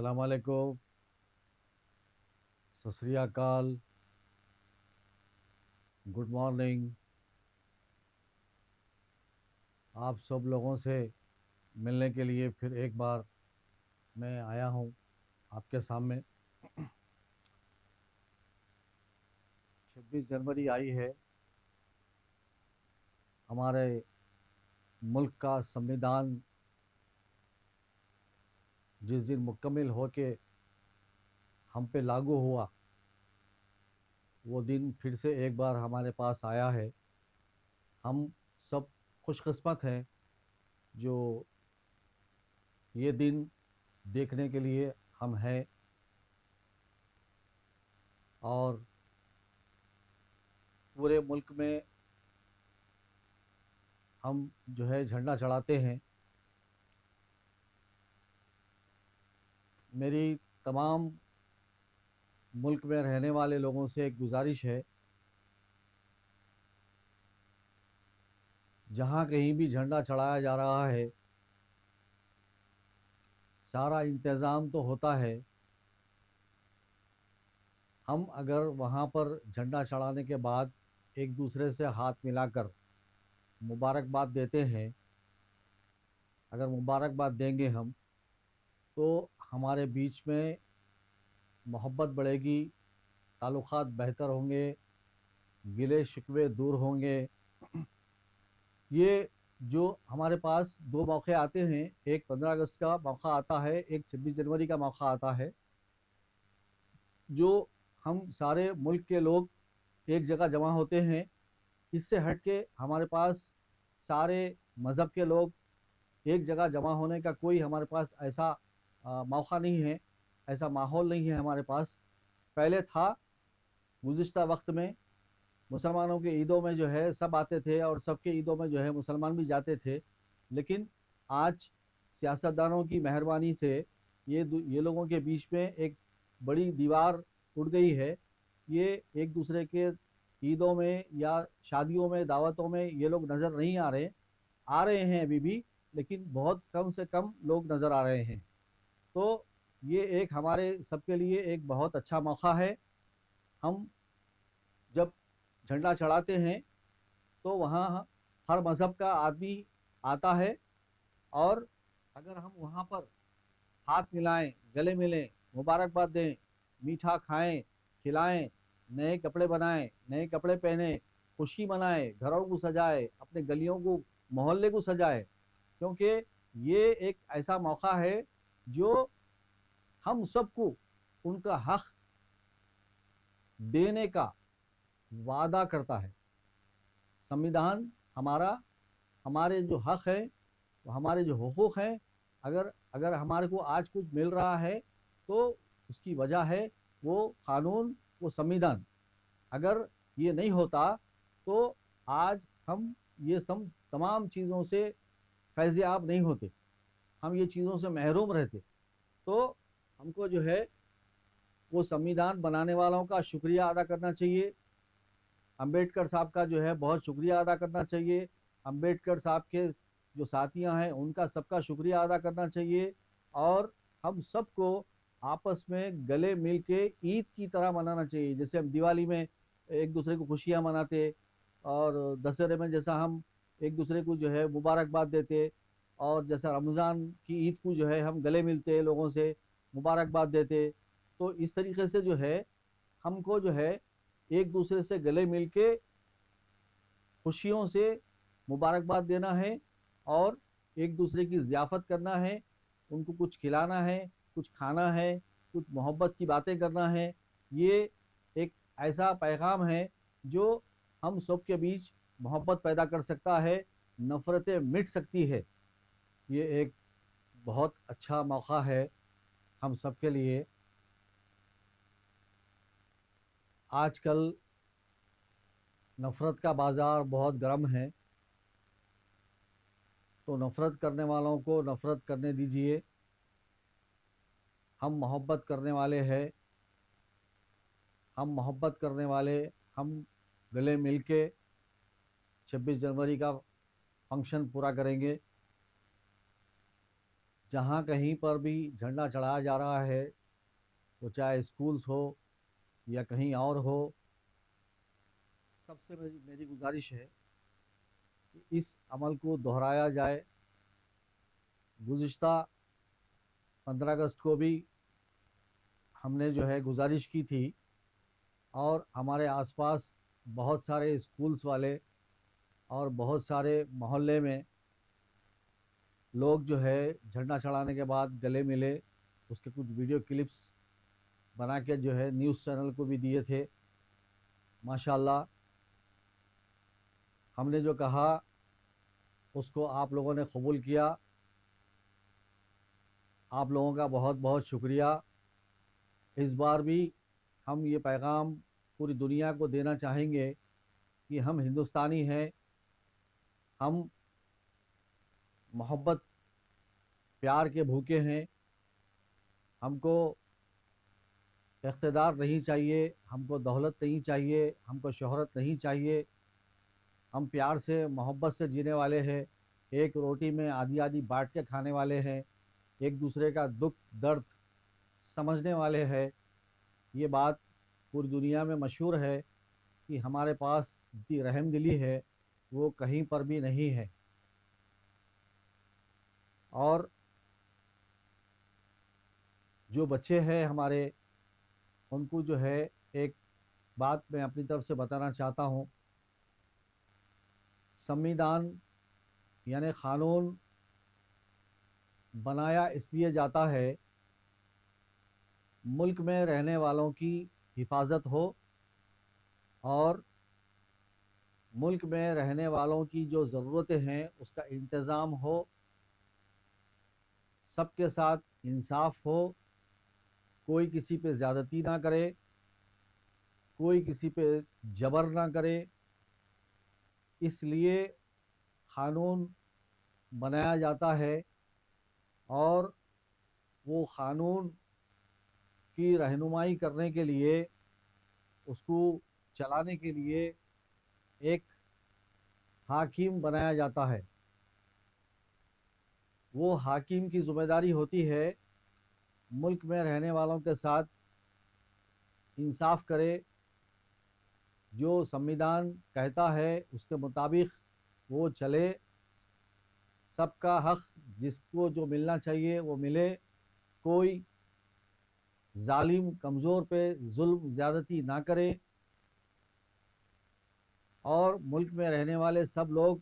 अस्सलाम वालेकुम, सत श्री अकाल, गुड मॉर्निंग। आप सब लोगों से मिलने के लिए फिर एक बार मैं आया हूँ आपके सामने। 26 जनवरी आई है। हमारे मुल्क का संविधान जिस दिन मुकम्मल हो के हम पे लागू हुआ, वो दिन फिर से एक बार हमारे पास आया है। हम सब खुशकिस्मत हैं जो ये दिन देखने के लिए हम हैं। और पूरे मुल्क में हम जो है झंडा चढ़ाते हैं। मेरी तमाम मुल्क में रहने वाले लोगों से एक गुजारिश है, जहाँ कहीं भी झंडा चढ़ाया जा रहा है, सारा इंतज़ाम तो होता है। हम अगर वहाँ पर झंडा चढ़ाने के बाद एक दूसरे से हाथ मिलाकर मुबारकबाद देते हैं, अगर मुबारकबाद देंगे हम, तो हमारे बीच में मोहब्बत बढ़ेगी, ताल्लुकात बेहतर होंगे, गिले शिकवे दूर होंगे। ये जो हमारे पास दो मौके आते हैं, एक 15 अगस्त का मौका आता है, एक 26 जनवरी का मौका आता है, जो हम सारे मुल्क के लोग एक जगह जमा होते हैं। इससे हट के हमारे पास सारे मज़हब के लोग एक जगह जमा होने का कोई हमारे पास ऐसा मौका नहीं है, ऐसा माहौल नहीं है हमारे पास। पहले था, गुज़िश्ता वक्त में मुसलमानों के ईदों में जो है सब आते थे और सबके ईदों में जो है मुसलमान भी जाते थे। लेकिन आज सियासतदानों की मेहरबानी से ये लोगों के बीच में एक बड़ी दीवार उठ गई है। ये एक दूसरे के ईदों में या शादियों में, दावतों में ये लोग नज़र नहीं आ रहे हैं अभी भी, लेकिन बहुत कम से कम लोग नज़र आ रहे हैं। तो ये एक हमारे सबके लिए एक बहुत अच्छा मौका है। हम जब झंडा चढ़ाते हैं तो वहाँ हर मज़हब का आदमी आता है, और अगर हम वहाँ पर हाथ मिलाएं, गले मिलें, मुबारकबाद दें, मीठा खाएं, खिलाएं, नए कपड़े बनाएं, नए कपड़े पहने, खुशी मनाएं, घरों को सजाएं, अपने गलियों को, मोहल्ले को सजाएं, क्योंकि ये एक ऐसा मौका है जो हम सबको उनका हक देने का वादा करता है। संविधान हमारा, हमारे जो हक है, हमारे जो हुकूक हैं, अगर अगर हमारे को आज कुछ मिल रहा है तो उसकी वजह है वो कानून, वो संविधान। अगर ये नहीं होता तो आज हम ये सब तमाम चीज़ों से फैज़याब नहीं होते, हम ये चीज़ों से महरूम रहते। तो हमको जो है वो संविधान बनाने वालों का शुक्रिया अदा करना चाहिए। अंबेडकर साहब का जो है बहुत शुक्रिया अदा करना चाहिए। अंबेडकर साहब के जो साथियां हैं उनका सबका शुक्रिया अदा करना चाहिए। और हम सबको आपस में गले मिल के ईद की तरह मनाना चाहिए। जैसे हम दिवाली में एक दूसरे को खुशियां मनाते, और दशहरे में जैसा हम एक दूसरे को जो है मुबारकबाद देते, और जैसा रमज़ान की ईद को जो है हम गले मिलते लोगों से मुबारकबाद देते, तो इस तरीके से जो है हमको जो है एक दूसरे से गले मिल के खुशियों से मुबारकबाद देना है, और एक दूसरे की ज़ियाफ़त करना है, उनको कुछ खिलाना है, कुछ खाना है, कुछ मोहब्बत की बातें करना है। ये एक ऐसा पैगाम है जो हम सब के बीच मोहब्बत पैदा कर सकता है, नफ़रतें मिट सकती है। ये एक बहुत अच्छा मौका है हम सब के लिए। आजकल नफ़रत का बाज़ार बहुत गर्म है, तो नफ़रत करने वालों को नफ़रत करने दीजिए। हम मोहब्बत करने वाले हैं, हम मोहब्बत करने वाले, हम गले मिल के 26 जनवरी का फंक्शन पूरा करेंगे। جہاں کہیں پر بھی جھنڈا چڑھایا جا رہا ہے، وہ چاہے اسکولس ہو یا کہیں اور ہو، سب سے میری گزارش ہے کہ اس عمل کو دہرایا جائے۔ گزشتہ 15 اگست کو بھی ہم نے جو ہے گزارش کی تھی، اور ہمارے آس پاس بہت سارے اسکولس والے اور بہت سارے محلے میں لوگ جو ہے جھنڈا چڑھانے کے بعد گلے ملے، اس کے کچھ ویڈیو کلپس بنا کے جو ہے نیوز چینل کو بھی دیے تھے۔ ماشاءاللہ ہم نے جو کہا اس کو آپ لوگوں نے قبول کیا، آپ لوگوں کا بہت بہت شکریہ۔ اس بار بھی ہم یہ پیغام پوری دنیا کو دینا چاہیں گے کہ ہم ہندوستانی ہیں، ہم محبت پیار کے بھوکے ہیں، ہم کو اقتدار نہیں چاہیے، ہم کو دولت نہیں چاہیے، ہم کو شہرت نہیں چاہیے، ہم پیار سے محبت سے جینے والے ہیں، ایک روٹی میں آدھی آدھی بانٹ کے کھانے والے ہیں، ایک دوسرے کا دکھ درد سمجھنے والے ہیں۔ یہ بات پوری دنیا میں مشہور ہے کہ ہمارے پاس جتنی رحم دلی ہے وہ کہیں پر بھی نہیں ہے۔ اور جو بچے ہیں ہمارے، ان کو جو ہے ایک بات میں اپنی طرف سے بتانا چاہتا ہوں۔ سمویدھان یعنی قانون بنایا اس لیے جاتا ہے ملک میں رہنے والوں کی حفاظت ہو، اور ملک میں رہنے والوں کی جو ضرورتیں ہیں اس کا انتظام ہو، سب کے ساتھ انصاف ہو، کوئی کسی پہ زیادتی نہ کرے، کوئی کسی پہ جبر نہ کرے۔ اس لیے قانون بنایا جاتا ہے، اور وہ قانون کی رہنمائی کرنے کے لیے، اس کو چلانے کے لیے ایک حاکم بنایا جاتا ہے۔ وہ حاکم کی ذمہ داری ہوتی ہے ملک میں رہنے والوں کے ساتھ انصاف کرے، جو سمویدھان کہتا ہے اس کے مطابق وہ چلے، سب کا حق جس کو جو ملنا چاہیے وہ ملے، کوئی ظالم کمزور پہ ظلم زیادتی نہ کرے، اور ملک میں رہنے والے سب لوگ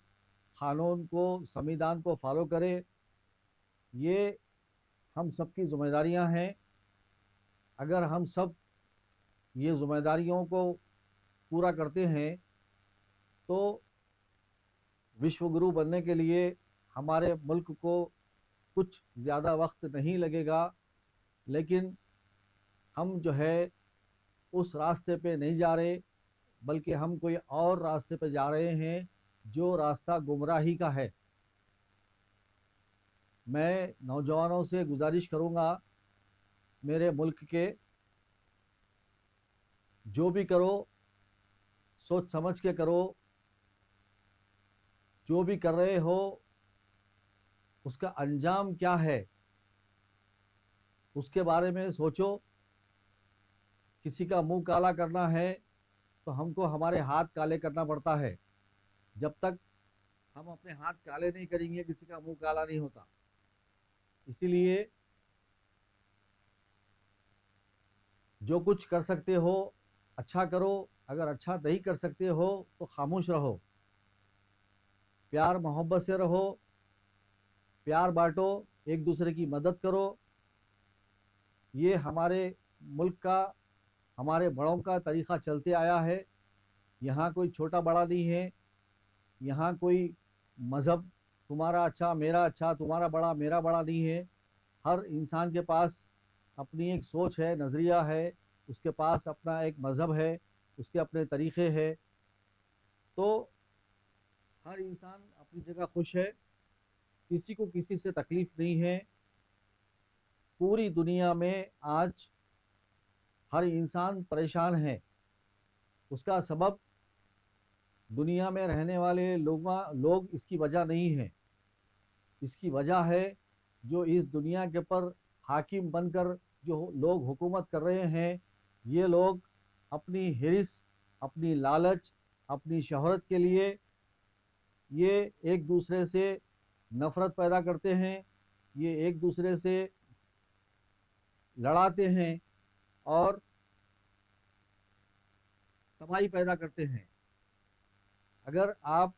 قانون کو، سمویدھان کو فالو کرے۔ یہ ہم سب کی ذمہ داریاں ہیں۔ اگر ہم سب یہ ذمہ داریوں کو پورا کرتے ہیں تو وشو گرو بننے کے لیے ہمارے ملک کو کچھ زیادہ وقت نہیں لگے گا، لیکن ہم جو ہے اس راستے پہ نہیں جا رہے، بلکہ ہم کوئی اور راستے پہ جا رہے ہیں جو راستہ گمراہی کا ہے۔ میں نوجوانوں سے گزارش کروں گا، میرے ملک کے، جو بھی کرو سوچ سمجھ کے کرو، جو بھی کر رہے ہو اس کا انجام کیا ہے اس کے بارے میں سوچو۔ کسی کا منہ کالا کرنا ہے تو ہم کو ہمارے ہاتھ کالے کرنا پڑتا ہے، جب تک ہم اپنے ہاتھ کالے نہیں کریں گے کسی کا منہ کالا نہیں ہوتا۔ اسی لیے جو کچھ کر سکتے ہو اچھا کرو، اگر اچھا نہیں کر سکتے ہو تو خاموش رہو، پیار محبت سے رہو، پیار بانٹو، ایک دوسرے کی مدد کرو۔ یہ ہمارے ملک کا، ہمارے بڑوں کا طریقہ چلتے آیا ہے۔ یہاں کوئی چھوٹا بڑا نہیں ہے، یہاں کوئی مذہب تمہارا اچھا میرا اچھا، تمہارا بڑا میرا بڑا نہیں ہے۔ ہر انسان کے پاس اپنی ایک سوچ ہے، نظریہ ہے، اس کے پاس اپنا ایک مذہب ہے، اس کے اپنے طریقے ہیں۔ تو ہر انسان اپنی جگہ خوش ہے، کسی کو کسی سے تکلیف نہیں ہے۔ پوری دنیا میں آج ہر انسان پریشان ہے، اس کا سبب دنیا میں رہنے والے لوگ اس کی وجہ نہیں ہے، اس کی وجہ ہے جو इस दुनिया के पर हाकिम बनकर जो लोग हुकूमत कर रहे हैं, ये लोग अपनी हिरिस, अपनी लालच, अपनी शोहरत के लिए ये एक दूसरे से नफ़रत पैदा करते हैं, ये एक दूसरे से लड़ाते हैं और तबाही पैदा करते हैं। अगर आप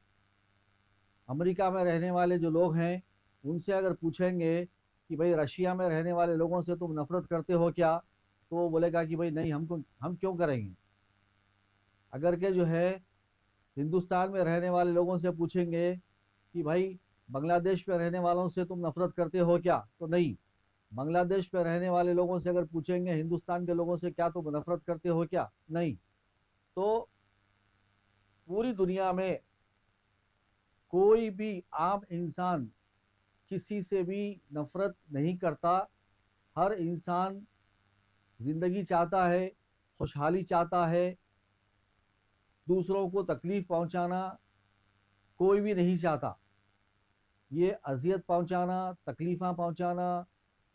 अमेरिका में रहने वाले जो लोग हैं उनसे अगर पूछेंगे कि भाई रशिया में रहने वाले लोगों से तुम नफ़रत करते हो क्या, तो वो बोलेगा कि भाई नहीं, हम क्यों करेंगे। अगर के जो है हिंदुस्तान में रहने वाले लोगों से पूछेंगे कि भाई बांग्लादेश में रहने वालों से तुम नफ़रत करते हो क्या, तो नहीं। बांग्लादेश में रहने वाले लोगों से अगर पूछेंगे हिंदुस्तान के लोगों से क्या तुम नफ़रत करते हो क्या, नहीं। तो पूरी दुनिया में कोई भी आम इंसान किसी से भी नफ़रत नहीं करता। हर इंसान ज़िंदगी चाहता है, खुशहाली चाहता है, दूसरों को तकलीफ़ पहुंचाना कोई भी नहीं चाहता। ये अजियत पहुंचाना, तकलीफ़ां पहुंचाना,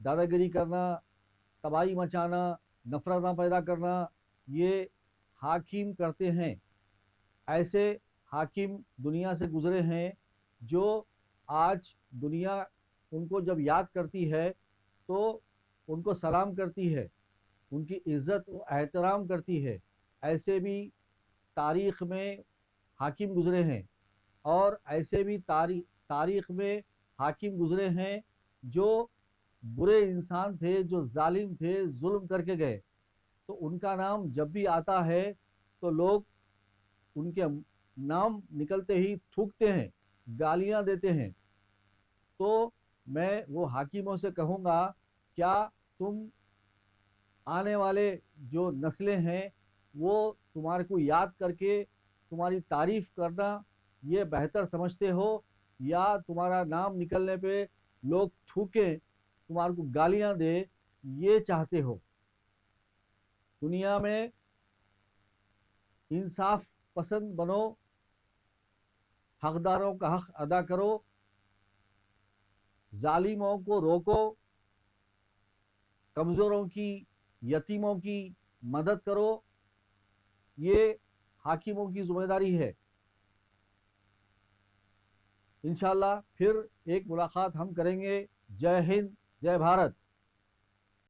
दादागिरी करना, तबाही मचाना, नफ़रत पैदा करना, ये हाकिम करते हैं। ऐसे हाकिम दुनिया से गुजरे हैं जो आज दुनिया उनको जब याद करती है तो उनको सलाम करती है, उनकी इज़्ज़त व एहतराम करती है। ऐसे भी तारीख़ में हाकिम गुजरे हैं और ऐसे भी तारीख़ में हाकिम गुजरे हैं जो बुरे इंसान थे, जो जालिम थे, जुल्म करके गए। तो उनका नाम जब भी आता है तो लोग उनके नाम निकलते ही थूकते हैं, गालियां देते हैं। तो मैं वो हाकिमों से कहूँगा, क्या तुम आने वाले जो नस्लें हैं वो तुम्हारे को याद करके तुम्हारी तारीफ करना ये बेहतर समझते हो, या तुम्हारा नाम निकलने पे लोग थूके, तुम्हारे को गालियां दे, ये चाहते हो। दुनिया में इंसाफ पसंद बनो, हकदारों का हक अदा करो, जालिमों को रोको, कमज़ोरों की, यतीमों की मदद करो। ये हाकिमों की ज़िम्मेदारी है। इंशाल्लाह फिर एक मुलाकात हम करेंगे। जय हिंद, जय भारत।